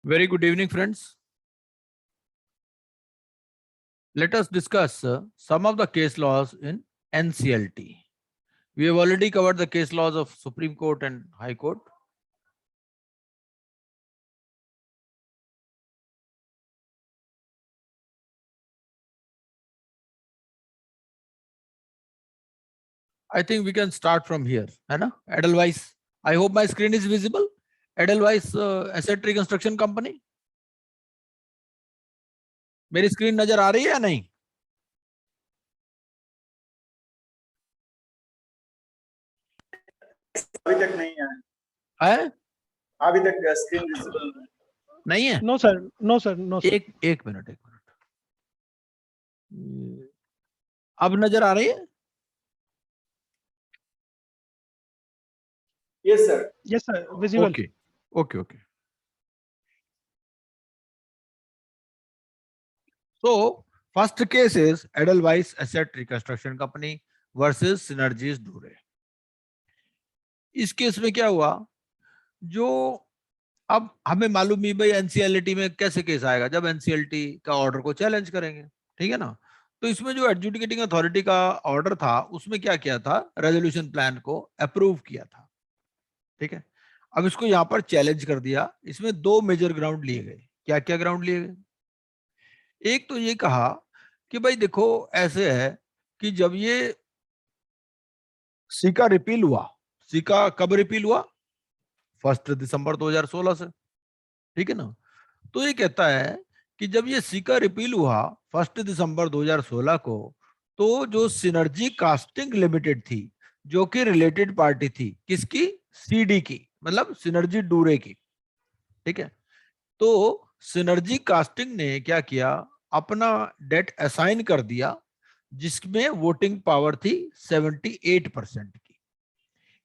Very good evening, friends. Let us discuss some of the case laws in NCLT. We have already covered the case laws of Supreme Court and High Court. I think we can start from here, है ना? Edelweiss. I hope my screen is visible. Edelweiss Asset Reconstruction Company. मेरी screen नजर आ रही है या नहीं? अभी तक नहीं है। अभी तक स्क्रीन विजिबल नहीं है? No sir, no sir, no sir. एक मिनट। अब नजर आ रही है? Yes sir, yes sir, visible. Okay. So first case is Edelweiss Asset Reconstruction Company versus Synergies Dure. इस केस में क्या हुआ, जो अब हमें मालूम नहीं भाई एनसीएलटी में कैसे केस आएगा, जब एनसीएलटी का ऑर्डर को चैलेंज करेंगे, ठीक है ना? तो इसमें जो एडजुडिकेटिंग अथॉरिटी का ऑर्डर था उसमें क्या किया था, रेजोल्यूशन प्लान को अप्रूव किया था, ठीक है? अब इसको यहाँ पर चैलेंज कर दिया। इसमें दो मेजर ग्राउंड लिए गए। क्या क्या ग्राउंड लिए गए? एक तो ये कहा कि भाई देखो ऐसे है कि जब ये सिका रिपील हुआ, सिका कब रिपील हुआ? 1 दिसंबर 2016 से, ठीक है ना? तो ये कहता है कि जब ये सिका रिपील हुआ 1 दिसंबर 2016 को, तो जो सिनर्जी कास्टिंग लिमिटेड थी, जो कि रिलेटेड पार्टी थी किसकी? सीडी की, मतलब सिनर्जी डूरे की, ठीक है? तो सिनर्जी कास्टिंग ने क्या किया, अपना डेट असाइन कर दिया जिसमें वोटिंग पावर थी 78% की।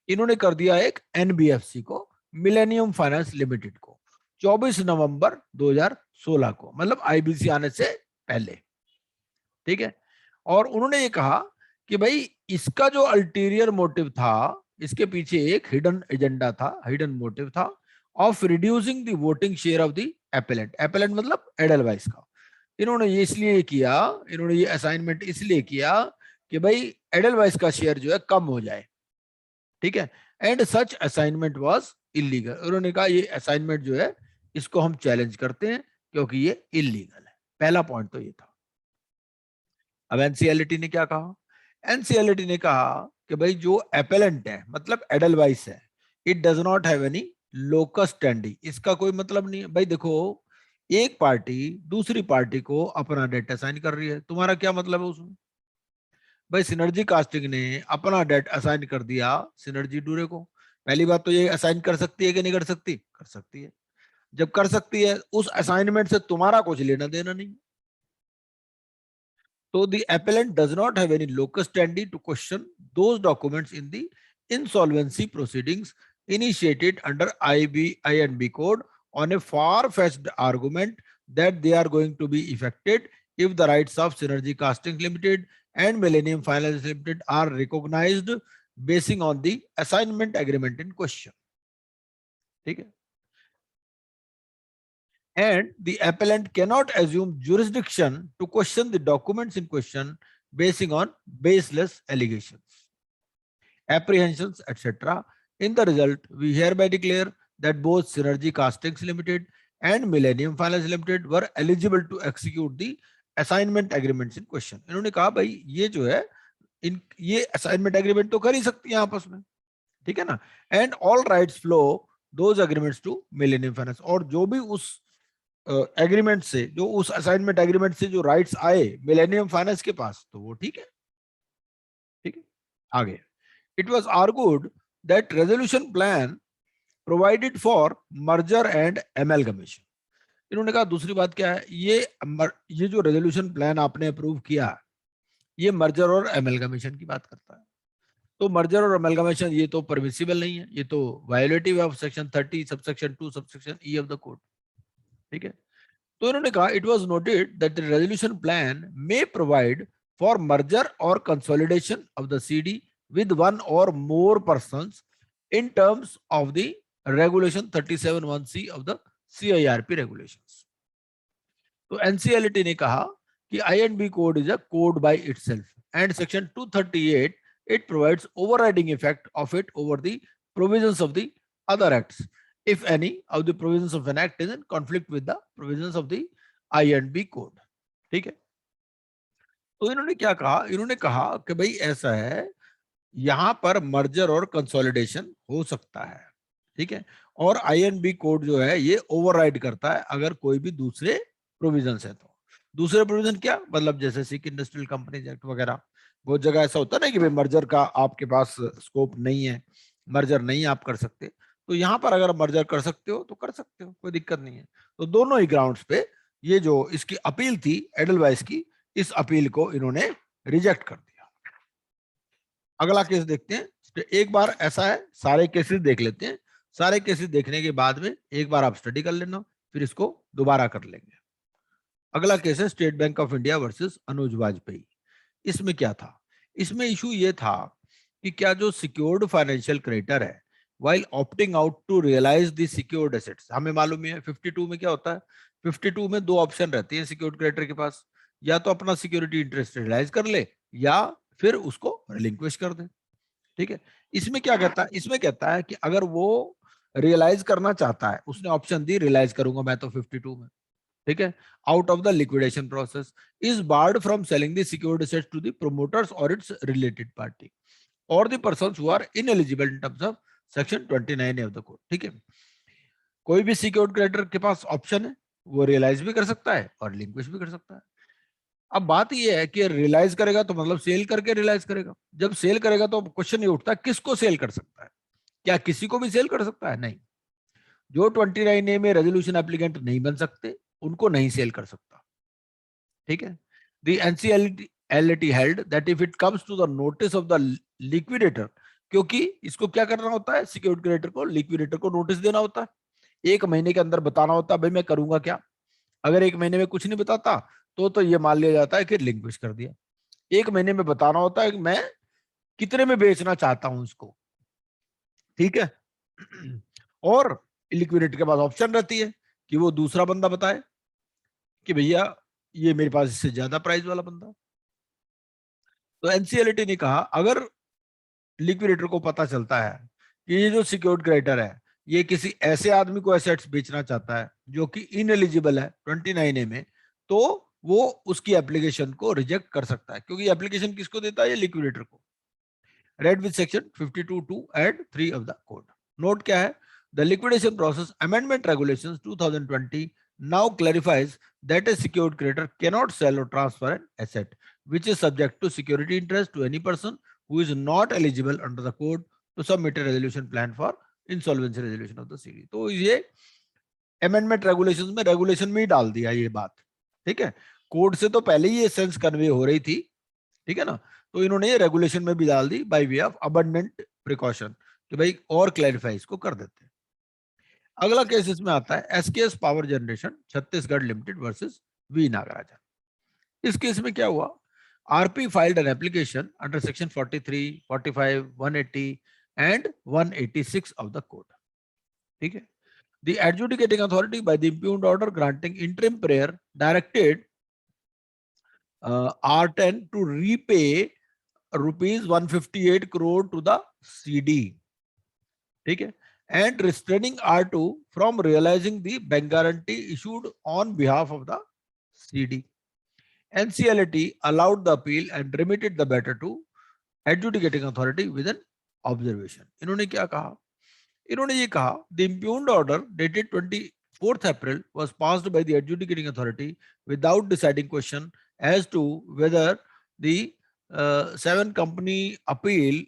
इन्होंने कर दिया एक एनबीएफसी को, मिलेनियम फाइनेंस लिमिटेड को, 24 नवंबर 2016 को, मतलब आईबीसी आने से पहले, ठीक है? और उन्होंने ये कहा कि भाई इसका जो अल्टीरियर मोटिव था, इसके पीछे एक हिडन एजेंडा था, हिडन मोटिव था of reducing the voting share of the appellant. Appellant मतलब एडेलवाइस का। इन्होंने ये इसलिए किया, इन्होंने ये असाइनमेंट इसलिए किया कि भाई एडेलवाइस का शेयर जो है कम हो जाए, ठीक है? And such assignment was illegal. उन्होंने कहा ये असाइनमेंट जो है इसको हम चैलेंज करते हैं क्योंकि ये इलीगल है। पहला पॉइंट तो ये था। अब एनसीएलटी ने क्या कहा? एनसीएलटी ने कहा कि भाई जो एपेलेंट है, मतलब एडेलवाइस है, it does not have any locus standi. इसका कोई मतलब नहीं है। भाई देखो, एक पार्टी दूसरी पार्टी को अपना डेट असाइन कर रही है, तुम्हारा क्या मतलब है उसमें? भाई सिनर्जी कास्टिंग ने अपना डेट असाइन कर दिया सिनर्जी डूरे को। पहली बात तो ये असाइन कर सकती है कि नहीं कर सकती? कर सकती है। जब कर सकती है, उस असाइनमेंट से तुम्हारा कुछ लेना देना नहीं। So the appellant does not have any locus standi to question those documents in the insolvency proceedings initiated under INB code on a far-fetched argument that they are going to be effected if the rights of Synergy Casting Limited and Millennium Finance Limited are recognized basing on the assignment agreement in question. ठीक है? And the appellant cannot assume jurisdiction to question the documents in question basing on baseless allegations, apprehensions, etc. In the result, we hereby declare that both Synergy Castings Limited and Millennium Finance Limited were eligible to execute the assignment agreements in question. इन्होंने कहा भाई ये जो है ये assignment agreement तो कर ही सकती है आपस में, ठीक है ना? And all rights flow those agreements to Millennium Finance। और जो भी उस एग्रीमेंट से, जो उस असाइनमेंट एग्रीमेंट से जो राइट्स आए मिलेनियम फाइनेंस के पास, तो वो ठीक है, ठीक है? आगे, it was argued that resolution plan provided for merger and amalgamation. इन्होंने कहा दूसरी बात क्या है, ये जो रेजोल्यूशन प्लान आपने अप्रूव किया, ये मर्जर और एमलगमेशन की बात करता है। तो मर्जर और एमलगमेशन ये तो परमिसिबल नहीं है, ये तो violative of section 30 subsection 2 subsection E of the code, ठीक है? तो इन्होंने कहा it was noted that the resolution plan may provide for merger or consolidation of the CD with one or more persons in terms of the regulation 37(1)(c) of the CIRP regulations. तो NCLT ने कहा कि INB code is a code by itself and section 238 it provides overriding effect of it over the provisions of the other acts if any of the provisions of an act is in conflict with the provisions of the INB code. ठीक है, तो इन्होंने क्या कहा, इन्होंने कहा कि भाई ऐसा है, यहां पर मर्जर और कंसोलिडेशन हो सकता है, ठीक है, और INB कोड जो है ये ओवरराइड करता है अगर कोई भी दूसरे प्रोविजन है। तो दूसरे प्रोविजन क्या मतलब, जैसे सिक इंडस्ट्रियल कंपनीज एक्ट वगैरह, बहुत जगह ऐसा होता है ना कि भाई मर्जर का आपके पास स्कोप नहीं है, मर्जर नहीं आप कर सकते, तो यहाँ पर अगर मर्जर कर सकते हो तो कर सकते हो, कोई दिक्कत नहीं है। तो दोनों ही ग्राउंड्स पे ये जो इसकी अपील थी एडलवाइस की, इस अपील को इन्होंने रिजेक्ट कर दिया। अगला केस देखते हैं, एक बार ऐसा है सारे केसेस देख लेते हैं, सारे केसेस देखने के बाद में एक बार आप स्टडी कर लेना, फिर इसको दोबारा कर लेंगे। अगला केस है state bank of India versus Anuj Vajpayee. इसमें क्या था, इसमें इशू ये था कि क्या जो सिक्योर्ड फाइनेंशियल क्रेडिटर है while opting out to realize the secured assets, हमें मालूम है 52 में क्या होता है, 52 में दो ऑप्शन रहती है सिक्योर्ड क्रेडिटर के पास, या तो अपना सिक्योरिटी इंटरेस्ट रियलाइज कर ले या फिर उसको रिलिंक्विश कर दे। ठीक है, इसमें क्या कहता है, इसमें कहता है कि अगर वो रियलाइज करना चाहता है, उसने ऑप्शन दी रियलाइज करूंगा मैं तो 52 में, ठीक है, out of the liquidation process is barred from selling the secured assets to the promoters और इट्स रिलेटेड पार्टी और the persons who are ineligible in terms of section 29 of the code. ठीक है, कोई भी सिक्योर्ड क्रेडिटर के पास option है, वो realise भी कर सकता है और लिंक्विश भी कर सकता है। अब बात ये है कि रियलाइज करेगा तो मतलब सेल करके रियलाइज करेगा, जब सेल करेगा तो क्वेश्चन ये उठता है किसको सेल कर सकता है, क्या किसी को भी सेल कर सकता है? नहीं, जो 29A में रेजोल्यूशन एप्लीकेंट नहीं बन सकते उनको नहीं सेल कर सकता। ठीक है, the NCLT held that if it comes to the notice of the liquidator, क्योंकि इसको क्या करना होता है, सिक्योर्ड क्रेडिटर को, लिक्विडेटर को नोटिस देना होता है, 1 महीने के अंदर बताना होता है भाई मैं करूंगा क्या। अगर 1 महीने में कुछ नहीं बताता तो ये मान लिया जाता है कि रिलिंक्विश कर दिया। 1 महीने में बताना होता है कि मैं कितने में बेचना चाहता हूं इसको। ठीक है, और लिक्विडेटर के पास ऑप्शन रहती है कि वो दूसरा बंदा बताए कि भैया ये मेरे पास इससे ज्यादा प्राइस वाला बंदा। तो NCLT ने कहा अगर लिक्विडेटर को पता चलता है कि ये जो सिक्योर्ड क्रेडिटर है ये किसी ऐसे आदमी को एसेट्स बेचना चाहता है जो कि इनएलिजिबल है 29A में, तो वो उसकी एप्लीकेशन को रिजेक्ट कर सकता है, क्योंकि एप्लीकेशन किसको देता है, ये लिक्विडेटर को। Read with section 52(2) and 3 of the code. Note क्या है, the liquidation process amendment regulations 2020 now clarifies that a secured creditor cannot sell or transfer an asset which is subject to security interest to any person who is not eligible under the code to submit a resolution plan for insolvency resolution of the CD। तो ये amendment regulations में, regulation में ही डाल दिया ये बात। ठीक है, कोड से तो पहले ही ये सेंस कन्वे हो रही थी, ठीक है ना, तो इन्होंने ये रेगुलेशन में भी डाल दी by way of abundant precaution कि भाई और क्लैरिफाई इसको कर देते हैं। अगला केस इसमें आता है SKS power generation Chhattisgarh limited versus V Nagarajan. इस केस में क्या हुआ, RP filed an application under section 43, 45, 180 and 186 of the code। ठीक है, the adjudicating authority by the impugned order granting interim prayer directed R10 to repay rupees 158 crore to the CD। ठीक है, and restraining R2 from realizing the bank guarantee issued on behalf of the CD। NCLT allowed the appeal and remitted the matter to adjudicating authority with an observation। इन्होंने क्या कहा, इन्होंने ये कहा the impugned order dated 24th April was passed by the adjudicating authority without deciding question as to whether the 7 company appeal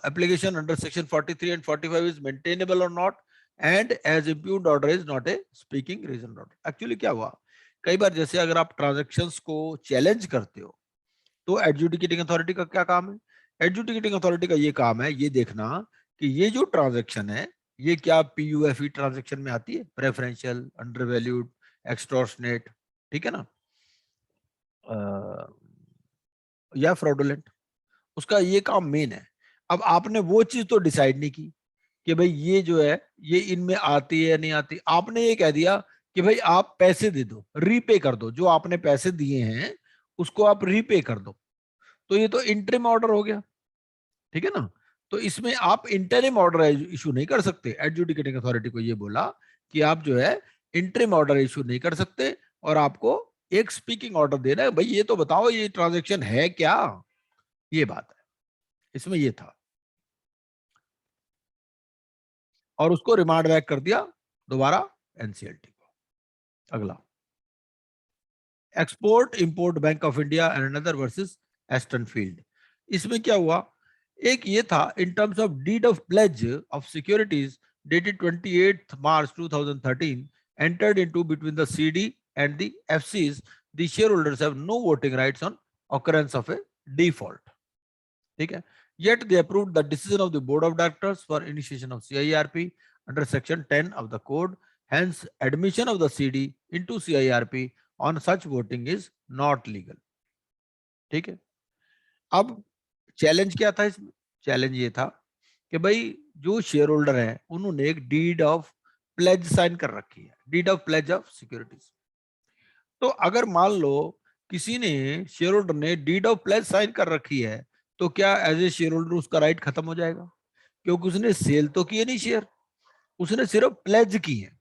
application under section 43 and 45 is maintainable or not, and as impugned order is not a speaking reason order। Actually क्या हुआ, कई बार जैसे अगर आप transactions को challenge करते हो तो एडजुडिकेटिंग अथॉरिटी का क्या काम है, एडजुडिकेटिंग अथॉरिटी का ये काम है ये देखना कि ये जो ट्रांजैक्शन है ये क्या PUFE ट्रांजैक्शन में आती है, प्रेफरेंशियल, अंडरवैल्यूड, एक्सटॉर्शनेट, ठीक है ना, या फ्रॉडुलेंट, उसका ये काम मेन है। अब आपने वो चीज तो डिसाइड नहीं की, कि भाई ये जो है ये इनमें आती है या नहीं आती, आपने ये कह दिया कि भाई आप पैसे दे दो, रीपे कर दो, जो आपने पैसे दिए हैं उसको आप रीपे कर दो, तो ये तो इंटरिम ऑर्डर हो गया, ठीक है ना। तो इसमें आप इंटरिम ऑर्डर इशू नहीं कर सकते। एडजुडिकेटिंग अथॉरिटी को ये बोला कि आप जो है इंटरिम ऑर्डर इशू नहीं कर सकते और आपको एक स्पीकिंग ऑर्डर देना है, भाई ये तो बताओ ये ट्रांजैक्शन है क्या, ये बात है इसमें ये था। और उसको रिमांड बैक कर दिया दोबारा एनसीएलटी को। अगला export import bank of India and another versus Aston Field. इसमें क्या हुआ, एक ये था in terms of deed of pledge of securities dated 28th March 2013 entered into between the CD and the FCs, the shareholders have no voting rights on occurrence of a default, ठीक है। Yet they approved the decision of the board of directors for initiation of CIRP under section 10 of the code, hence admission of the CD into CIRP on such voting is not legal, ठीक है। अब challenge क्या था इसमें, challenge ये था कि भाई जो शेयर होल्डर है उन्होंने एक डीड ऑफ प्लेज साइन कर रखी है, deed of pledge of securities. तो अगर मान लो किसी ने शेयर होल्डर ने डीड ऑफ प्लेज साइन कर रखी है, तो क्या एज ए शेयर होल्डर उसका राइट खत्म हो जाएगा, क्योंकि उसने सेल तो किए नहीं शेयर, उसने सिर्फ प्लेज की है,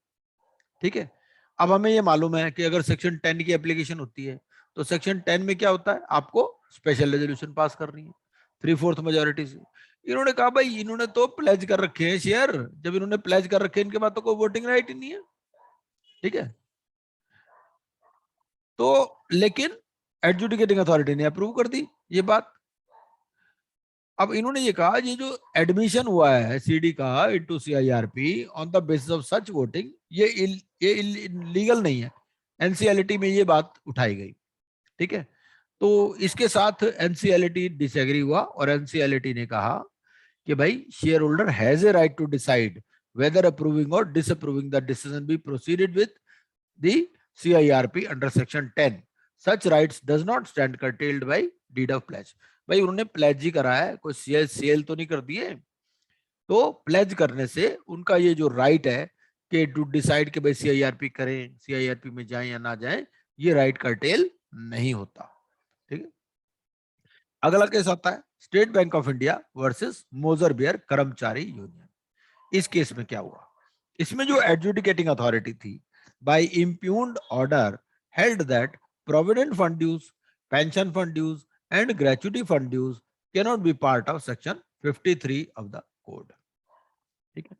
ठीक है। अब हमें ये मालूम है कि अगर सेक्शन 10 की एप्लीकेशन होती है तो सेक्शन 10 में क्या होता है, आपको स्पेशल रेजोल्यूशन पास करनी है 3/4 मेजोरिटी से। इन्होंने कहा भाई इन्होंने तो प्लेज कर रखे हैं शेयर, जब इन्होंने प्लेज कर रखे हैं इनके बाद तो कोई वोटिंग राइट ही नहीं है, ठीक है। तो लेकिन एडजुडिकेटिंग अथॉरिटी ने अप्रूव कर दी ये बात। अब इन्होंने ये कहा ये जो एडमिशन हुआ है सीडी का into CIRP on the basis of such voting, ये लीगल नहीं है, एनसीएलटी में ये बात उठाई गई, ठीक है। तो इसके साथ एनसीएलटी डिसएग्री हुआ और एनसीएलटी ने कहा कि भाई share holder has a right to decide whether approving or disapproving the decision be proceeded with the CIRP under section 10, such rights does not stand curtailed by deed of pledge। भाई उन्होंने pledge ही करा है, कोई cell तो नहीं कर दिए, तो प्लेज करने से उनका ये जो राइट है कि टू डिसाइड कि भाई सीआईआरपी करें, सीआईआरपी में जाएं या ना जाएं, ये राइट कर्टेल नहीं होता, ठीक है। अगला केस आता है state bank of India versus Moser Baer कर्मचारी यूनियन। इस केस में क्या हुआ, इसमें जो एडजुडिकेटिंग अथॉरिटी थी by impugned order held that provident fund dues, pension fund dues and gratuity fund dues can not be part of section 53 of the code, ठीक है।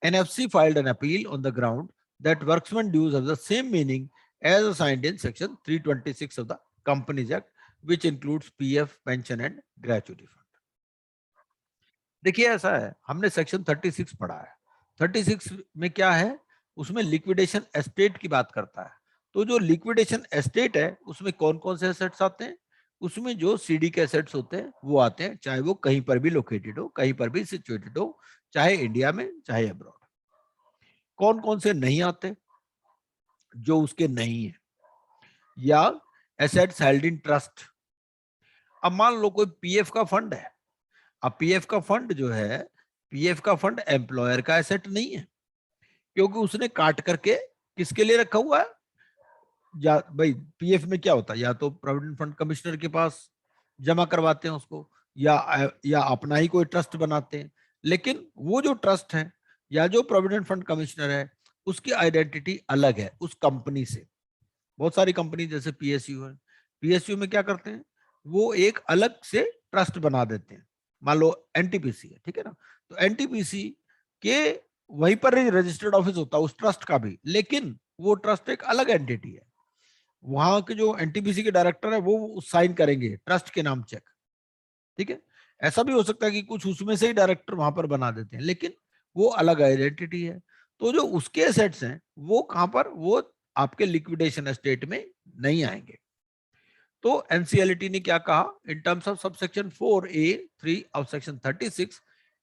NFC filed an appeal on the ground that workman dues have the same meaning as assigned in section 326 of the Companies Act, which includes PF, pension and gratuity fund। देखिए ऐसा है, हमने section 36 पढ़ा है, 36 में क्या है, उसमें लिक्विडेशन एस्टेट की बात करता है। तो जो लिक्विडेशन एस्टेट है उसमें कौन कौन से एसेट्स आते हैं, उसमें जो सीडी के एसेट्स होते हैं वो आते हैं, चाहे वो कहीं पर भी लोकेटेड हो, कहीं पर भी सिचुएटेड हो, चाहे इंडिया में चाहे अब्रॉड। कौन कौन से नहीं आते, जो उसके नहीं है, या एसेट्स हेल्ड इन ट्रस्ट। अब मान लो कोई पीएफ का फंड है, अब पीएफ का फंड जो है, पीएफ का फंड एम्प्लॉयर का एसेट नहीं है, क्योंकि उसने काट करके किसके लिए रखा हुआ है, या भाई पीएफ में क्या होता है, या तो प्रोविडेंट फंड कमिश्नर के पास जमा करवाते हैं उसको, या अपना ही कोई ट्रस्ट बनाते हैं। लेकिन वो जो ट्रस्ट है या जो प्रोविडेंट फंड कमिश्नर है उसकी आइडेंटिटी अलग है उस कंपनी से। बहुत सारी कंपनी जैसे पीएसयू है, पीएसयू में क्या करते हैं, वो एक अलग से ट्रस्ट बना देते हैं, मान लो एनटीपीसी है, ठीक है ना, तो एनटीपीसी के वहीं पर रजिस्टर्ड ऑफिस होता है उस ट्रस्ट का भी, लेकिन वो ट्रस्ट एक अलग एंटिटी है, वहां के जो एनटीपीसी के डायरेक्टर है वो साइन करेंगे ट्रस्ट के नाम चेक, ठीक है। ऐसा भी हो सकता है कि कुछ उसमें से ही डायरेक्टर वहां पर बना देते हैं, लेकिन वो अलग आइडेंटिटी है। तो जो उसके एसेट्स हैं वो कहां पर, वो आपके लिक्विडेशन एस्टेट में नहीं आएंगे। तो एनसीएलटी ने क्या कहा, इन terms of subsection 4A(3) of section 36,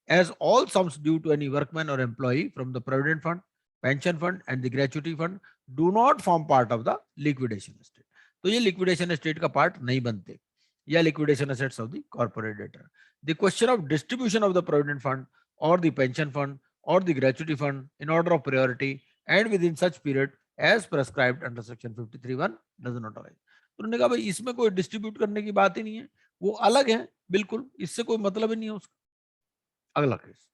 as all sums due to any workman or employee from the provident fund, pension fund and the gratuity fund do not form part of the liquidation estate। तो ये liquidation estate का part नहीं बनते, या liquidation assets of the corporate debtor। The question of distribution of the provident fund or the pension fund or the gratuity fund in order of priority and within such period as prescribed under section 53(1) does not arise. तो उन्होंने कहा भाई इसमें कोई distribute करने की बात ही नहीं है, वो अलग है बिल्कुल, इससे कोई मतलब ही नहीं है उसका। अगला case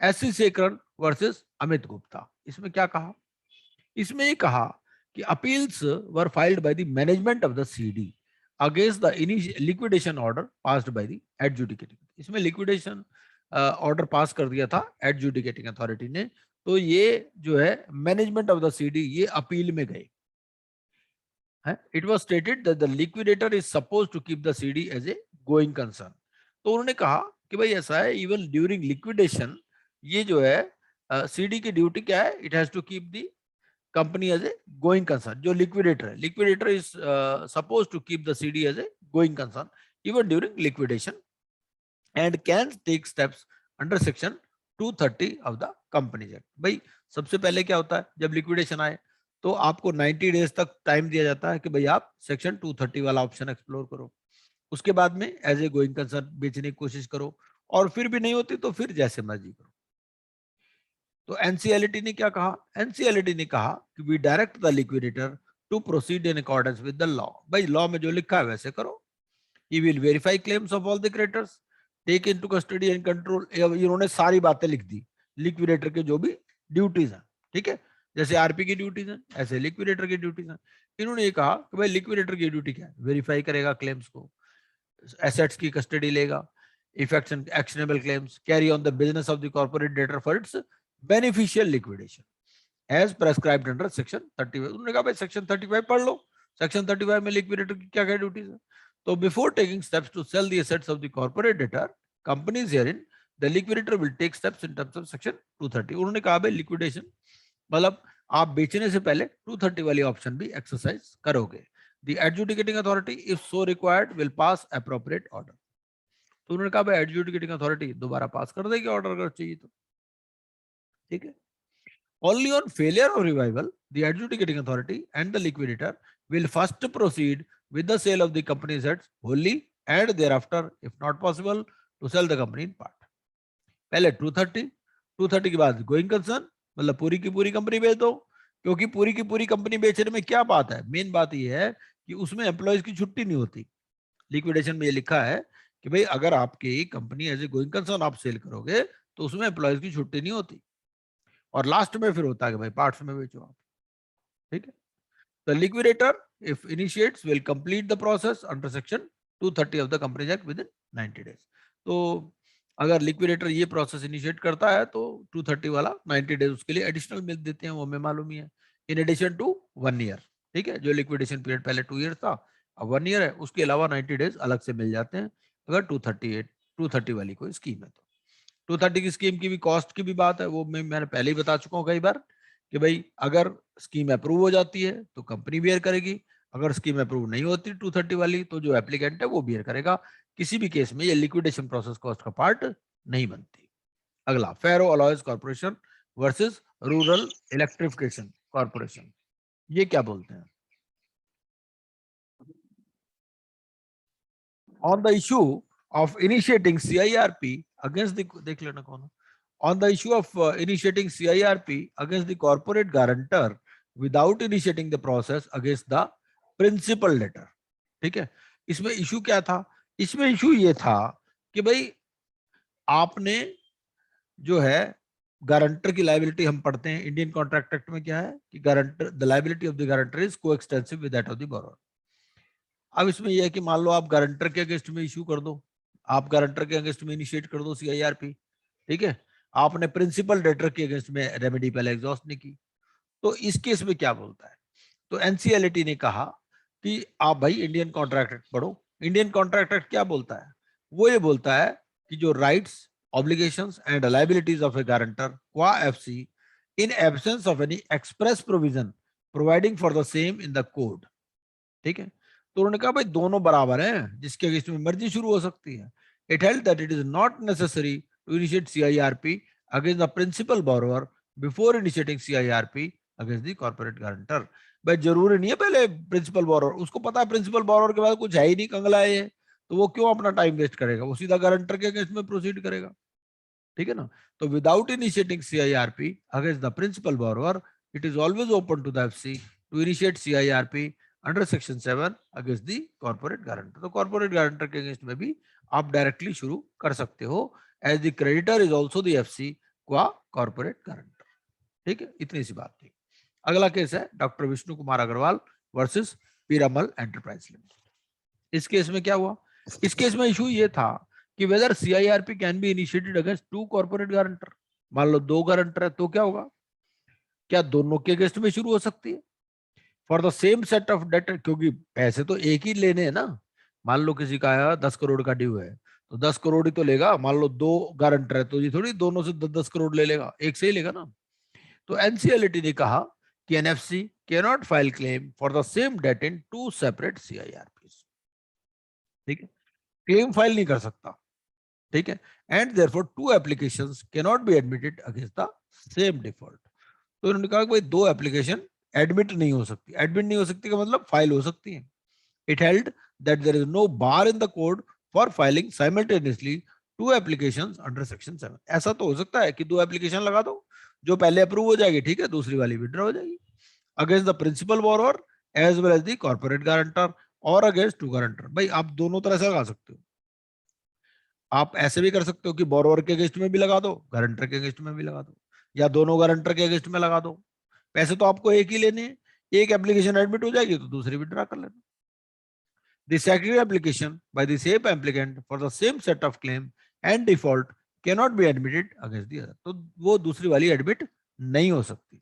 SC Shekharan versus Amit Gupta. इसमें क्या कहा? इसमें ये कहा कि appeals were filed by the management of the CD against the liquidation order passed by the adjudicating. इसमें लिक्विडेशन ऑर्डर पास कर दिया था एडजुडिकेटिंग अथॉरिटी ने, तो ये जो है मैनेजमेंट ऑफ द सीडी ये अपील में गए। It was stated that the liquidator is suppose to keep the CD as a going concern. तो उन्होंने कहा कि भाई ऐसा है, इवन ड्यूरिंग लिक्विडेशन ये जो है सीडी की ड्यूटी क्या है, it has to keep the company as a going concern. जो liquidator is supposed to keep the CD as a going concern even during liquidation and can take steps under section 230 of the Companies Act. भाई सबसे पहले क्या होता है, जब liquidation आए तो आपको 90 डेज तक टाइम दिया जाता है कि भाई आप सेक्शन 230 वाला ऑप्शन एक्सप्लोर करो। उसके बाद में एज ए गोइंग कंसर्न बेचने की कोशिश करो, और फिर भी नहीं होती तो फिर जैसे मर्जी करो। तो एनसीएलटी ने क्या कहा? एनसीएलटी ने कहा कि we direct the liquidator to proceed in accordance with the law. भाई लॉ में जो लिखा है वैसे करो। He will verify claims of all the creditors, take into custody and control. इन्होंने सारी बातें लिख दी लिक्विडेटर के जो भी ड्यूटीज हैं, ठीक है, जैसे आरपी की ड्यूटीज हैं ऐसे लिक्विडेटर की ड्यूटीज हैं। इन्होंने ये कहा कि भाई लिक्विडेटर की ड्यूटी क्या है, वेरीफाई करेगा क्लेम्स को, एसेट्स की कस्टडी लेगा, effects and actionable claims, carry on the business of the corporate debtor for its beneficial liquidation as prescribed under section 35। उन्होंने कहा भाई सेक्शन 35 पढ़ लो, सेक्शन 35 में लिक्विडेटर की क्या क्या ड्यूटीज है। तो before taking steps to sell the assets of the corporate debtor companies herein the liquidator will take steps in terms of section 230। उन्होंने कहा भाई लिक्विडेशन मतलब आप बेचने से पहले 230 वाली ऑप्शन भी एक्सरसाइज करोगे। The adjudicating authority if so required will pass appropriate order. तो उन्होंने कहा भाई एडजुडिकेटिंग अथॉरिटी दोबारा पास कर देगी ऑर्डर अगर चाहिए तो, ठीक है। Only on failure of revival, the adjudicating authority and the liquidator will first proceed with the sale of the company's assets wholly and thereafter, if not possible, to sell the company in part. पहले 230 के बाद going concern, मतलब पूरी की पूरी company बेच दो, क्योंकि पूरी की पूरी कंपनी बेचने में क्या बात है, मेन बात यह है कि उसमें एम्प्लॉयज की छुट्टी नहीं होती। लिक्विडेशन में ये लिखा है कि भाई अगर आपकी company as a going concern आप सेल करोगे तो उसमें एम्प्लॉयज की छुट्टी नहीं होती, और लास्ट में फिर होता है कि भाई पार्ट्स में बेचो आप, ठीक है। The liquidator if initiates will complete the process under section 230 of the companies act with in 90 days. तो अगर लिक्विडेटर ये प्रोसेस इनिशिएट करता है तो 230 वाला 90 डेज उसके लिए एडिशनल मिल देते हैं, वो हमें मालूम ही है, इन एडिशन टू 1 ईयर, ठीक है। जो लिक्विडेशन पीरियड पहले 2 ईयर था अब 1 ईयर है, उसके अलावा 90 डेज अलग से मिल जाते हैं अगर 230 वाली कोई स्कीम है तो। 230 की स्कीम की भी कॉस्ट की भी बात है, वो मैंने पहले ही बता चुका हूँ कई बार कि भाई अगर स्कीम अप्रूव हो जाती है तो कंपनी बियर करेगी, अगर स्कीम अप्रूव नहीं होती 230 वाली तो जो एप्लीकेंट है वो बियर करेगा। किसी भी केस में ये लिक्विडेशन प्रोसेस कॉस्ट का पार्ट नहीं बनती। अगला ferro alloys corporation versus rural electrification corporation, ये क्या बोलते हैं? On the issue of initiating CIRP against the, देख लेना कौन, on the issue of initiating CIRP against the corporate guarantor without initiating the process against the principal debtor, ठीक है। इसमें इशू क्या था? इसमें इशू ये था कि भाई आपने जो है गारंटर की लायबिलिटी हम पढ़ते हैं इंडियन कॉन्ट्रैक्ट एक्ट में क्या है कि guarantor the liability of the guarantor is coextensive with that of the borrower. अब इसमें यह है कि मान लो आप गारंटर के अगेंस्ट में इशू कर दो, आप गारंटर के अगेंस्ट में इनिशिएट कर दो CIRP, ठीक है, आपने प्रिंसिपल डेटर के अगेंस्ट में रेमेडी पहले एग्जॉस्ट नहीं की, तो इस केस में क्या बोलता है? तो एनसीएलटी ने कहा कि आप भाई इंडियन कॉन्ट्रैक्ट एक्ट पढ़ो। इंडियन कॉन्ट्रैक्ट एक्ट क्या बोलता है? वो ये बोलता है कि जो rights, obligations and liabilities of A guarantor qua FC in absence of any express provision providing for the same in the code, ठीक है। तो उन्होंने कहा भाई दोनों बराबर हैं, जिसके अगेंस्ट में मर्जी शुरू हो सकती है। It held that it is not necessary to initiate CIRP against the principal borrower before initiating CIRP against the corporate guarantor. भाई जरूरी नहीं है पहले प्रिंसिपल बोरोवर, उसको पता है प्रिंसिपल बोरोवर के बाद कुछ है ही नहीं, कंगला है, तो वो क्यों अपना टाइम वेस्ट करेगा, वो सीधा गारंटर के अगेंस्ट में प्रोसीड करेगा। ठीक है ना। तो without initiating CIRP against the principal borrower, it is always open to the FC to initiate CIRP under section 7 against the corporate guarantor. तो कॉर्पोरेट गारंटर के अगेंस्ट में भी आप डायरेक्टली शुरू कर सकते हो, as the creditor is also the FC का कॉर्पोरेट गारंटर। ठीक है, इतनी सी बात थी। अगला केस है doctor Vishnu Kumar Agarwal versus Piramal enterprise limited. इस केस में क्या हुआ? इस केस में इशू ये था कि whether CIRP can be initiated against 2 corporate guarantor. मान लो 2 गारंटर है तो क्या होगा? क्या दोनों के अगेंस्ट में शुरू हो सकती है for the same set of debt? क्योंकि पैसे तो एक ही लेने हैं ना। मान लो किसी का 10 करोड़ का ड्यू है तो 10 करोड़ ही तो लेगा। मान लो 2 गारंटर है तो ये थोड़ी दोनों से 10 करोड़ ले लेगा, एक से ही लेगा ना। तो NCLT ने कहा कि NFC cannot file claim for the same debt in 2 separate CIRPs। ठीक है, क्लेम फाइल नहीं कर सकता। ठीक है, and therefore 2 applications cannot be admitted against the same default. तो उन्होंने कहा कि भाई 2 एप्लीकेशन एडमिट नहीं हो सकती। एडमिट नहीं हो सकती का मतलब फाइल हो सकती है। It held that there is no bar in the code for filing simultaneously 2 applications under section 7। ऐसा तो हो सकता है कि 2 एप्लीकेशन लगा दो, जो पहले अप्रूव हो जाएगी, ठीक है, दूसरी वाली विड्रॉ हो जाएगी, against the principal borrower as well as the corporate guarantor और अगेंस्ट 2 गारंटर। भाई आप दोनों तरह से लगा सकते हो। आप ऐसे भी कर सकते हो कि बोरोवर के अगेंस्ट में भी लगा दो, गारंटर के अगेंस्ट में भी लगा दो, या दोनों गारंटर के अगेंस्ट में लगा दो। पैसे तो आपको एक ही लेने हैं, एक एप्लीकेशन एडमिट हो जाएगी तो दूसरी विड्रॉ कर लेना। The secondary application by the same applicant for the same set of claim and default cannot be admitted against the other। तो वो दूसरी वाली एडमिट नहीं हो सकती।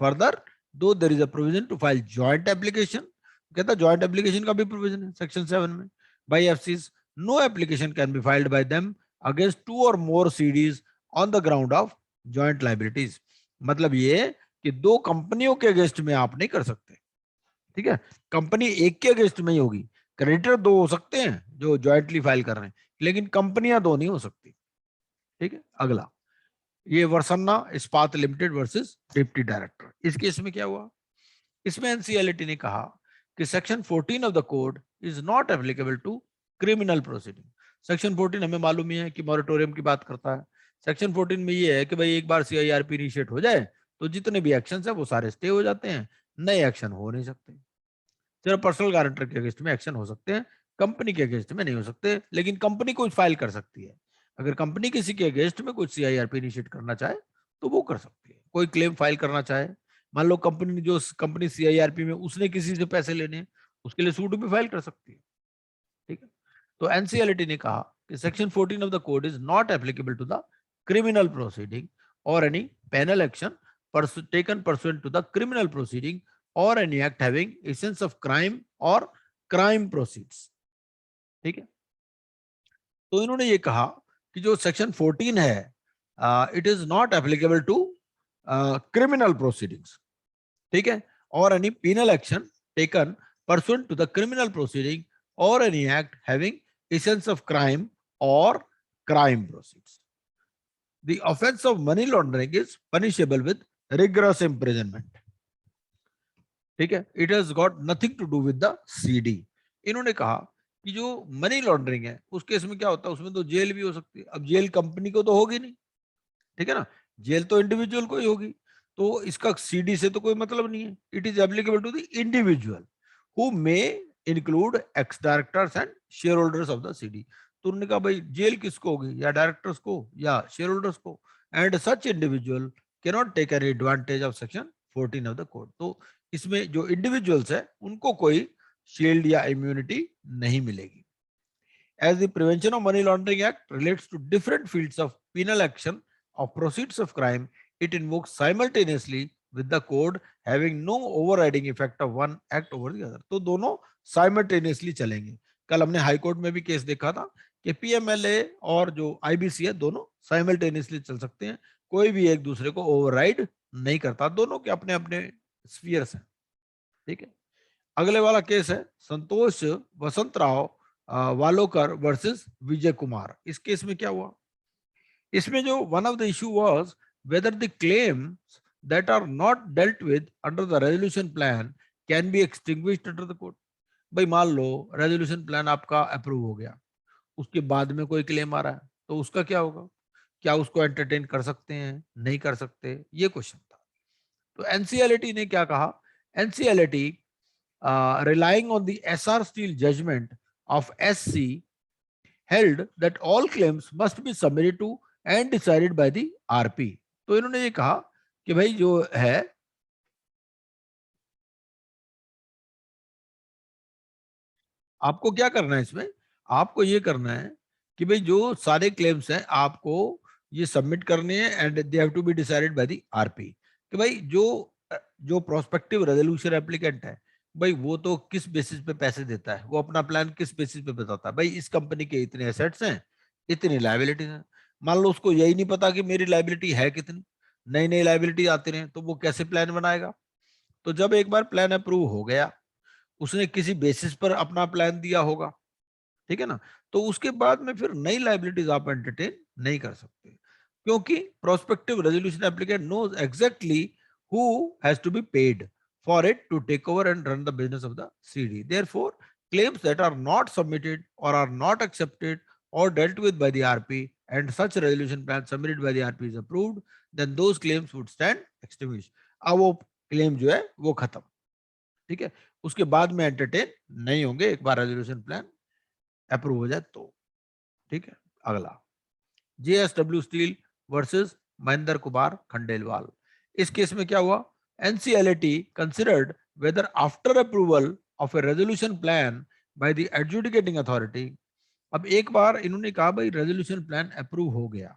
Further, though there is a provision to file joint application, कहता joint application का भी provision है section 7 में, by FCs, no application can be filed by them against 2 or more CDs on the ground of joint liabilities। मतलब ये कि 2 कंपनियों के अगेंस्ट में आप नहीं कर सकते। ठीक है, कंपनी एक के अगेंस्ट में ही होगी। क्रेडिटर 2 हो सकते हैं जो ज्वाइंटली फाइल कर रहे हैं, लेकिन कंपनियां 2 नहीं हो सकती। ठीक है, अगला ये Varrsana Ispat limited versus deputy director. इस केस में क्या हुआ? इसमें NCLT ने कहा कि section 14 of the code is not applicable to criminal proceeding. Section 14 हमें मालूम ही है कि मॉरेटोरियम की बात करता है। सेक्शन 14 में ये है कि भाई एक बार CIRP इनिशिएट हो जाए तो जितने भी एक्शन है वो सारे स्टे हो जाते हैं, नए एक्शन हो नहीं सकते। सिर्फ पर्सनल गारंटर के अगेंस्ट में एक्शन हो सकते हैं, कंपनी के अगेंस्ट में नहीं हो सकते। लेकिन कंपनी कुछ फाइल कर सकती है। अगर कंपनी किसी के अगेंस्ट में कुछ CIRP इनिशिएट करना चाहे तो वो कर सकती है। कोई क्लेम फाइल करना चाहे, मान लो कंपनी जो कंपनी CIRP में उसने किसी से पैसे लेने, उसके लिए सूट भी फाइल कर सकती है। ठीक है, तो NCLT ने कहा कि section 14 of the code is not applicable to the criminal proceeding और any penal action taken pursuant to the criminal proceeding or any act having essence of crime or crime proceeds। ठीक है, तो इन्होंने ये कहा कि जो सेक्शन 14 है it is not applicable to criminal proceedings. ठीक है, और any penal action taken pursuant to the criminal proceeding or any act having essence of crime or crime proceeds। The offense of money laundering is punishable with rigorous imprisonment। ठीक है, it has got nothing to do with the CD। इन्होंने कहा कि जो money laundering है उस case में क्या होता है, उसमें तो जेल भी हो सकती है। अब जेल कंपनी को तो होगी नहीं, ठीक है ना, जेल तो इंडिविजुअल को ही होगी। तो इसका CD से तो कोई मतलब नहीं है। It is applicable to the individual who may include ex directors and share holders of the CD। तो उन्होंने कहा भाई जेल किसको होगी, या डायरेक्टर्स को या शेयर होल्डर्स को, and such individual cannot take any advantage of section 14 of the code. तो इसमें जो इंडिविजुअल्स है उनको कोई शील्ड या इम्यूनिटी नहीं मिलेगी। As the Prevention of Money Laundering Act relates to different fields of penal action of proceeds of crime, it invokes simultaneously with the code having no overriding effect of one act over the other। तो दोनों simultaneously चलेंगे। कल हमने high court में भी case देखा था कि PMLA और जो IBC है दोनों simultaneously चल सकते हैं, कोई भी एक दूसरे को ओवरराइड नहीं करता, दोनों के अपने अपने स्फीयर्स हैं। ठीक है, अगले वाला केस है संतोष वसंतराव वालोकर वर्सेस विजय कुमार। इस केस में क्या हुआ? इसमें जो one of the issue was whether the claims that are not dealt with under the resolution plan can be extinguished under the code. भाई मान लो रेजोल्यूशन प्लान आपका अप्रूव हो गया, उसके बाद में कोई क्लेम आ रहा है तो उसका क्या होगा? क्या उसको एंटरटेन कर सकते हैं, नहीं कर सकते, ये क्वेश्चन था। तो एनसीएलटी ने क्या कहा, NCLT relying on the SR Steel judgment of SC held that all claims must be submitted to and decided by the RP। तो इन्होंने ये कहा कि भाई जो है आपको क्या करना है इसमें, आपको ये करना है कि भाई जो सारे क्लेम्स हैं आपको ये सबमिट करने हैं and they have to be decided by the RP. कि भाई जो प्रोस्पेक्टिव रेजोल्यूशन एप्लीकेंट है भाई वो तो किस बेसिस पे पैसे देता है, वो अपना प्लान किस बेसिस पे बताता है, भाई इस कंपनी के इतने एसेट्स हैं, इतनी लायबिलिटीज हैं। मान लो उसको यही नहीं पता कि मेरी लायबिलिटी है कितनी, नई नई लायबिलिटी आती रहे, तो वो कैसे प्लान बनाएगा। तो जब एक बार प्लान अप्रूव हो गया, उसने किसी बेसिस पर अपना प्लान दिया होगा, ठीक है ना, तो उसके बाद में फिर नई लायबिलिटीज आप एंटरटेन नहीं कर सकते, क्योंकि prospective resolution applicant knows exactly who has to be paid for it to take over and run the business of the CD. Therefore claims that are not submitted or are not accepted or dealt with by the RP and such resolution plan submitted by the RP is approved, then those claims would stand extinguished। अब वो claim जो है वो खत्म, ठीक है, उसके बाद में एंटरटेन नहीं होंगे एक बार रेजोल्यूशन प्लान अप्रूव हो जाए तो। ठीक है, अगला JSW steel versus Mahendra Kumar Khandelwal. इस केस में क्या हुआ, NCLT considered whether after approval of a resolution plan by the adjudicating authority. अब एक बार इन्होंने कहा भाई रेजोल्यूशन प्लान अप्रूव हो गया,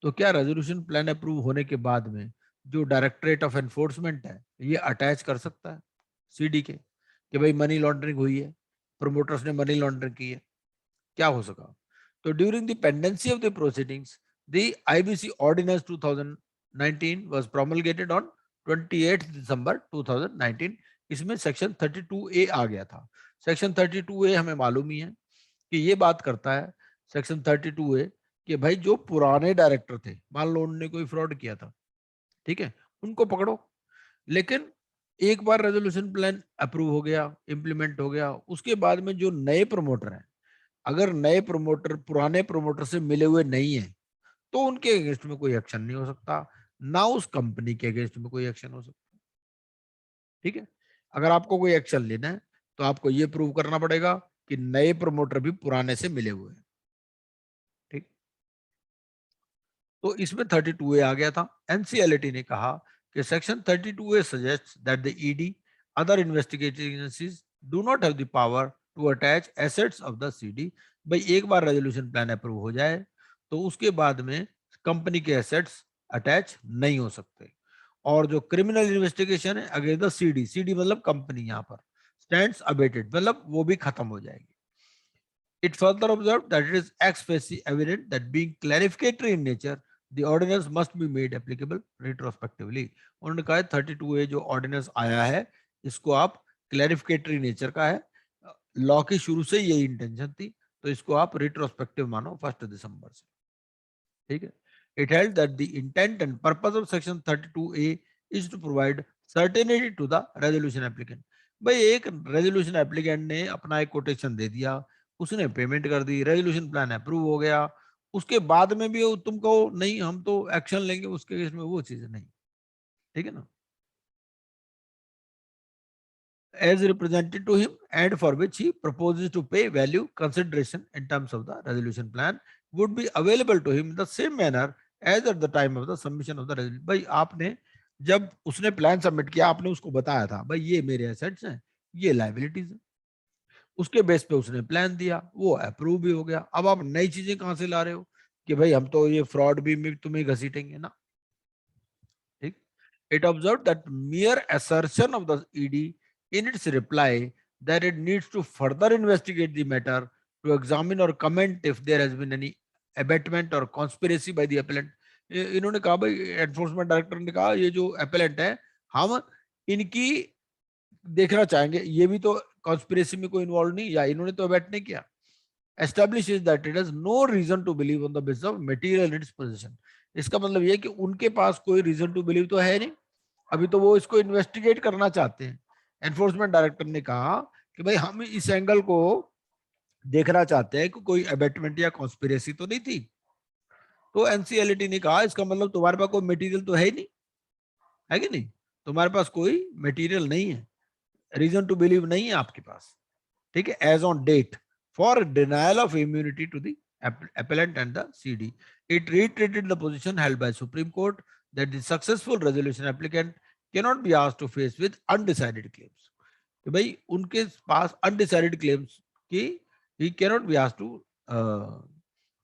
तो क्या रेजोल्यूशन प्लान अप्रूव होने के बाद में जो डायरेक्टरेट ऑफ एनफोर्समेंट है ये अटैच कर सकता है सीडी के कि भाई मनी लॉन्ड्रिंग हुई है, प्रोमोटर्स ने मनी लॉन्ड्रिंग की है, क्या हो सका। तो during the pendency of the proceedings the IBC ordinance 2019 was promulgated on 28 December 2019। इसमें सेक्शन 32A आ गया था। सेक्शन 32A हमें मालूम ही है कि ये बात करता है, सेक्शन 32A, कि भाई जो पुराने डायरेक्टर थे, मान लो उन्होंने कोई फ्रॉड किया था, ठीक है, उनको पकड़ो, लेकिन एक बार रेजोल्यूशन प्लान अप्रूव हो गया, इंप्लीमेंट हो गया, उसके बाद में जो नए प्रमोटर हैं, अगर नए प्रमोटर पुराने प्रमोटर से मिले हुए नहीं है तो उनके अगेंस्ट में कोई एक्शन नहीं हो सकता, ना उस कंपनी के अगेंस्ट में कोई एक्शन हो सकता। ठीक है, अगर आपको कोई एक्शन लेना है तो आपको ये प्रूव करना पड़ेगा कि नए प्रमोटर भी पुराने से मिले हुए हैं। ठीक, तो इसमें 32A आ गया था। एनसीएलटी ने कहा कि section 32A suggests that the ED other investigating agencies do not have the power to attach assets of the CD। भाई एक बार रेजोल्यूशन प्लान अप्रूव हो जाए तो उसके बाद में कंपनी के एसेट्स अटैच नहीं हो सकते, और जो क्रिमिनल इन्वेस्टिगेशन है अगेंस्ट द सीडी, सीडी मतलब कंपनी, यहाँ पर स्टैंड्स अबेटेड मतलब वो भी खत्म हो जाएगी। It further observed that it is ex facie evident that being clarificatory in nature, the ordinance must be made applicable retrospectively। उन्होंने कहा 32A जो ऑर्डिनेंस आया है इसको आप क्लैरिफिकेटरी नेचर का है, लॉ की शुरू से यही इंटेंशन थी, तो इसको आप रिट्रोस्पेक्टिव मानो 1 दिसंबर से। ठीक है, it held that the intent and purpose of section 32A is to provide certainty to the resolution applicant। भाई एक रेजोल्यूशन एप्लीकेंट ने अपना एक कोटेशन दे दिया, उसने पेमेंट कर दी, रेजोल्यूशन प्लान अप्रूव हो गया, उसके बाद में भी तुम कहो नहीं हम तो एक्शन लेंगे उसके केस में, वो चीज नहीं। ठीक है ना, as represented to him and for which he proposes to pay value consideration in terms of the resolution plan would be available to him in the same manner as at the time of the submission of the resolution। भाई आपने जब उसने plan submit किया आपने उसको बताया था भाई ये मेरे एसेट्स हैं, ये लायबिलिटीज हैं, उसके बेस पे उसने प्लान दिया, वो अप्रूव भी हो गया। अब आप नई चीजें कहां से ला रहे हो कि भाई हम तो ये फ्रॉड भी तुम्हें घसीटेंगे ना। ठीक, it observed that mere assertion of the ED in its reply that it needs to further investigate the matter to examine or comment if there has been any abatement or conspiracy by the appellant। इन्होंने कहा भाई enforcement director ने कहा ये जो appellant है हम इनकी देखना चाहेंगे, ये भी तो कॉन्स्पिरेसी में कोई इन्वॉल्व नहीं, या इन्होंने तो अबैट नहीं किया। establishes that it has no reason to believe on the basis of material in its possession। इसका मतलब ये कि उनके पास कोई रीजन टू बिलीव तो है नहीं, अभी तो वो इसको इन्वेस्टिगेट करना चाहते हैं। एनफोर्समेंट डायरेक्टर ने कहा कि भाई हम इस एंगल को देखना चाहते हैं कि कोई अबेटमेंट या कॉन्स्पिरेसी तो नहीं थी। तो एनसीएलटी ने कहा इसका मतलब तुम्हारे पास कोई मटेरियल तो है ही नहीं, है कि नहीं, तुम्हारे पास कोई मटेरियल नहीं है, रीजन टू बिलीव नहीं है आपके पास, ठीक है, as on date for denial of immunity to the appellant and the CD. It reiterated the position held by Supreme Court that the successful resolution applicant cannot be asked to face with undecided claims. कि भाई उनके पास undecided claims की he cannot be asked to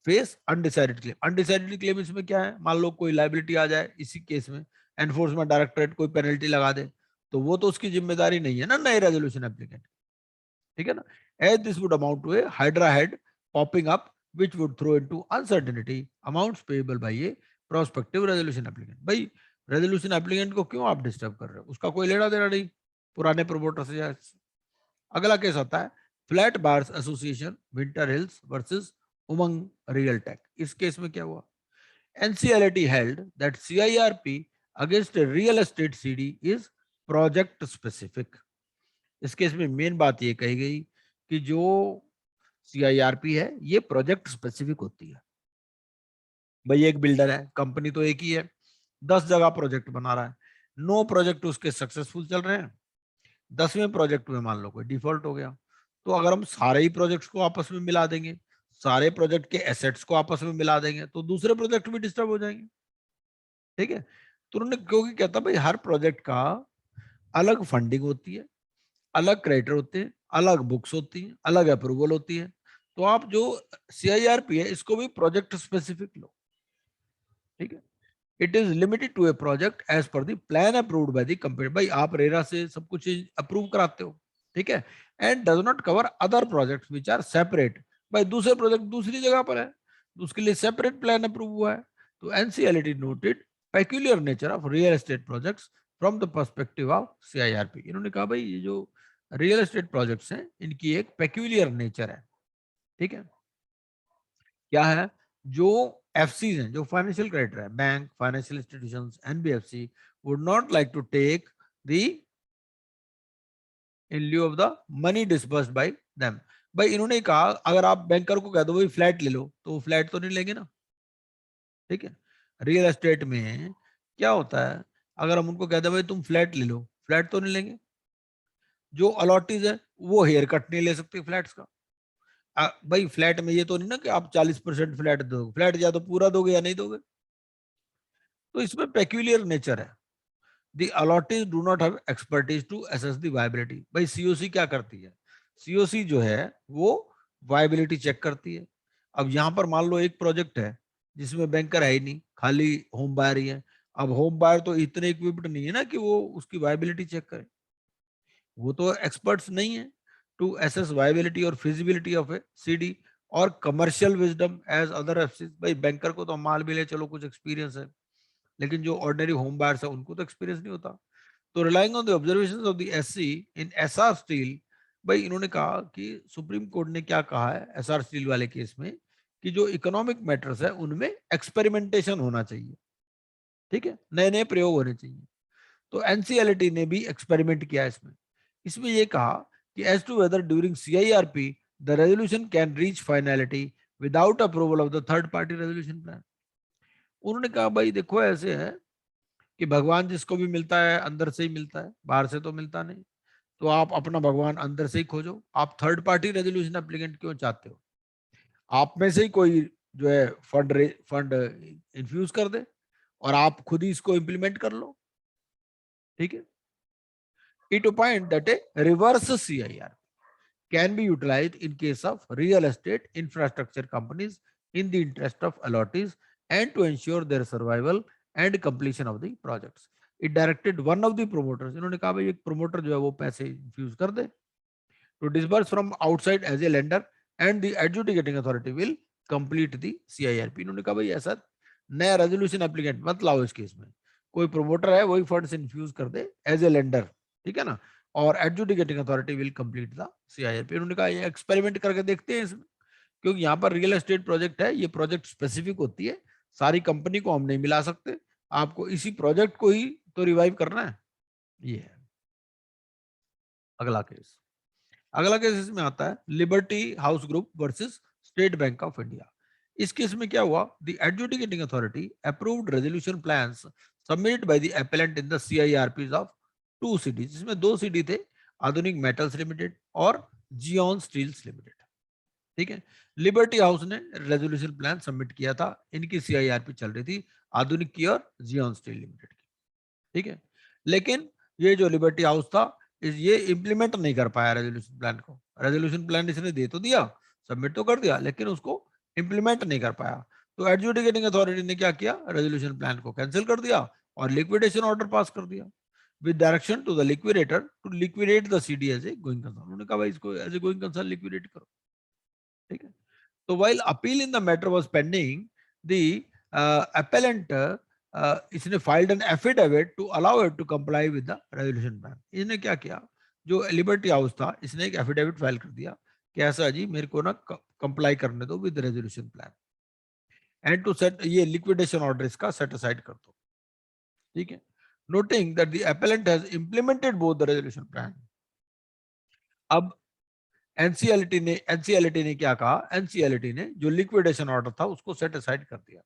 face undecided claim. Undecided claim इसमें क्या है, मान लो कोई liability आ जाए इसी केस में, एनफोर्समेंट डायरेक्टरेट कोई पेनल्टी लगा दे, तो वो तो उसकी जिम्मेदारी नहीं है ना नए रेजोल्यूशन एप्लीकेंट, ठीक है ना. As this would amount to a hydra head popping up which would throw into uncertainty amounts payable by a prospective resolution applicant. भाई रेजोल्यूशन एप्लीकेंट को क्यों आप डिस्टर्ब कर रहे हो, उसका कोई लेना देना नहीं पुराने प्रमोटर से. अगला केस आता है flat bars association winter hills versus Umang real tech. इस केस में क्या हुआ, NCLT held that CIRP against a real estate CD is project specific. इस केस में मेन बात ये कही गई कि जो CIRP है ये प्रोजेक्ट स्पेसिफिक होती है. भाई एक बिल्डर है, कंपनी तो एक ही है, 10 जगह प्रोजेक्ट बना रहा है, 9 प्रोजेक्ट उसके सक्सेसफुल चल रहे हैं, 10वें प्रोजेक्ट में मान लो कोई डिफॉल्ट हो गया, तो अगर हम सारे ही प्रोजेक्ट्स को आपस में मिला देंगे, सारे प्रोजेक्ट के एसेट्स को आपस में मिला देंगे, तो दूसरे प्रोजेक्ट भी डिस्टर्ब हो जाएंगे, ठीक है. तो उन्होंने क्योंकि कहता भाई हर प्रोजेक्ट का अलग फंडिंग होती है, अलग क्रेडिटर होते हैं, अलग बुक्स होती हैं, अलग अप्रूवल होती है, तो आप जो CIRP है इसको भी प्रोजेक्ट स्पेसिफिक लो, ठीक है. It is limited to a project as per the plan approved by the company. भाई आप रेरा से सब कुछ अप्रूव कराते हो, ठीक है, and does not cover other projects which are separate. भाई दूसरे प्रोजेक्ट दूसरी जगह पर है, तो उसके लिए सेपरेट प्लान अप्रूव हुआ है. तो NCLT noted peculiar nature of real estate projects from the perspective of CIRP. इन्होंने कहा भाई ये जो रियल एस्टेट प्रोजेक्ट्स हैं इनकी एक पेक्यूलियर नेचर है, ठीक है. क्या है, जो एफसीज हैं, जो फाइनेंशियल क्रेडिटर है, bank, financial institutions, NBFC would not like to take the in lieu of the money disbursed by them. भाई इन्होंने कहा अगर आप बैंकर को कह दो भाई फ्लैट ले लो, तो वो फ्लैट तो नहीं लेंगे ना, ठीक है. रियल एस्टेट में क्या होता है, अगर हम उनको कह दे भाई तुम फ्लैट ले लो, फ्लैट तो नहीं लेंगे. जो अलॉटीज है वो हेयर कट नहीं ले सकते फ्लैट्स का. भाई फ्लैट में ये तो नहीं ना कि आप 40% फ्लैट दोगे, फ्लैट या तो पूरा दोगे या नहीं दोगे. तो इसमें पेक्यूलियर नेचर है. The allottees do not have expertise to assess the viability. भाई सीओसी क्या करती है, सीओसी जो है वो वायबिलिटी चेक करती है. अब यहाँ पर मान लो एक प्रोजेक्ट है जिसमें बैंकर है ही नहीं, खाली होम बायर ही है. अब होम बायर तो इतने इक्विप्ड नहीं है ना कि वो उसकी वायबिलिटी चेक करे, वो तो एक्सपर्ट्स नहीं है टू असेस वायबिलिटी और फिजिबिलिटी ऑफ ए सीडी और कमर्शियल विजडम एज अदर एफसीज. भाई बैंकर को तो माल मिले चलो कुछ एक्सपीरियंस है, लेकिन जो ऑर्डिनरी होम बायर्स है उनको तो एक्सपीरियंस नहीं होता. तो relying on the observations of the SC in SR steel, भाई इन्होंने कहा कि सुप्रीम कोर्ट ने क्या कहा है एसआर स्टील वाले केस में कि जो इकोनॉमिक मैटर्स है उनमें एक्सपेरिमेंटेशन होना चाहिए, ठीक है, नए नए प्रयोग होने चाहिए. तो एनसीएलटी ने भी एक्सपेरिमेंट किया इसमें. इसमें ये कहा कि as to whether during CIRP the resolution can reach finality without approval of the third party resolution plan. उन्होंने कहा भाई देखो ऐसे है कि भगवान जिसको भी मिलता है अंदर से ही मिलता है, बाहर से तो मिलता नहीं. तो आप अपना भगवान अंदर से ही खोजो. आप थर्ड पार्टी रेजोल्यूशन एप्लीकेंट क्यों चाहते हो, आप में से ही कोई जो है फंड इन्फ्यूज कर दे और आप खुद ही इसको इम्प्लीमेंट कर लो, ठीक है. It opined that a reverse CIRP can be utilized in case of real estate infrastructure companies in the interest of allottees and to ensure their survival and completion of the projects. It directed one of the promoters, इन्होंने कहा भाई एक promoter जो है वो पैसे infuse कर दे, to disburse from outside as a lender and the adjudicating authority will complete the CIRP. इन्होंने कहा भाई ऐसा नया रेजोल्यूशन एप्लीकेंट मत लाओ इस केस में, कोई प्रोमोटर है वही फंड्स इन्फ्यूज कर दे एज ए लेंडर, ठीक है ना, और adjudicating authority will complete the CIRP. उन्होंने कहा ये एक्सपेरिमेंट करके देखते हैं इसमें, क्योंकि यहाँ पर रियल एस्टेट प्रोजेक्ट है, ये प्रोजेक्ट स्पेसिफिक होती है, सारी कंपनी को हम नहीं मिला सकते, आपको इसी प्रोजेक्ट को ही तो रिवाइव करना है. ये है अगला केस. अगला केस इसमें आता है Liberty House group versus State bank of India. इस केस में क्या हुआ, the adjudicating authority approved resolution plans submitted by the appellant in the CIRPs of 2 cities, जिसमें 2 सिटी थे, आधुनिक मेटल्स लिमिटेड और जियोन स्टील्स लिमिटेड। ठीक है, लिबर्टी हाउस ने रेजोल्यूशन प्लान सबमिट किया था, इनकी CIRP चल रही थी, आधुनिक की और जियोन स्टील लिमिटेड की। ठीक है, लेकिन ये जो लिबर्टी हाउस था ये इंप्लीमेंट नहीं कर पाया रेजोल्यूशन प्लान को। रेजोल्यूशन प्लान इसने दे तो दिया, सबमिट तो कर दिया, लेकिन उसको इंप्लीमेंट नहीं कर पाया। तो एडजुडिकेटिंग अथॉरिटी ने क्या किया, रेजोल्यूशन प्लान को कैंसिल कर दिया और लिक्विडेशन ऑर्डर पास कर दिया with direction to the liquidator to liquidate the CD as a going concern. उन्होंने कहा भाई इसको as a going concern liquidate करो। ठीक है, तो while appeal in the matter was pending, the appellant इसने filed an affidavit to allow it to comply with the resolution plan। इसने क्या किया, जो लिबर्टी हाउस था इसने एक एफिडेविट फाइल कर दिया कि ऐसा जी मेरे को ना कंप्लाई करने दो with resolution plan and to set, ये लिक्विडेशन ऑर्डर इसका सेट असाइड कर दो। ठीक है, noting that the appellant has implemented both the resolution plan। अब एनसीएलटी ने क्या कहा, एनसीएलटी ने जो लिक्विडेशन ऑर्डर था उसको सेट असाइड कर दिया।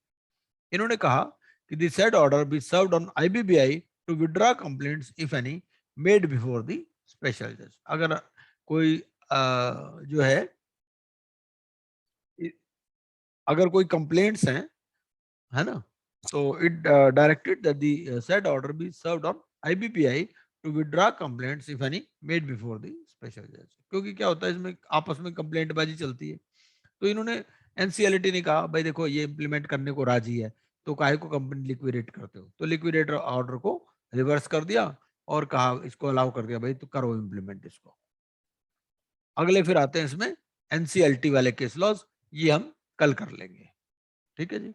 इन्होंने कहा कि the said order be served on IBBI to withdraw complaints if any made before the special जज। अगर कोई जो है, अगर कोई कंप्लेंट्स हैं, है ना, तो it directed that the said order be served on IBBI to withdraw complaints if any made before the special जज। क्योंकि क्या होता है इसमें आपस में कंप्लेंट बाजी चलती है, तो इन्होंने एनसीएलटी ने कहा भाई देखो ये इंप्लीमेंट करने को राजी है तो काहे को कंपनी लिक्विडेट करते हो, तो लिक्विडेटर ऑर्डर को रिवर्स कर दिया और कहा इसको अलाउ कर दिया भाई तो करो इंप्लीमेंट इसको। अगले फिर आते हैं इसमें एनसीएलटी वाले केस लॉज, ये हम कल कर लेंगे। ठीक है जी।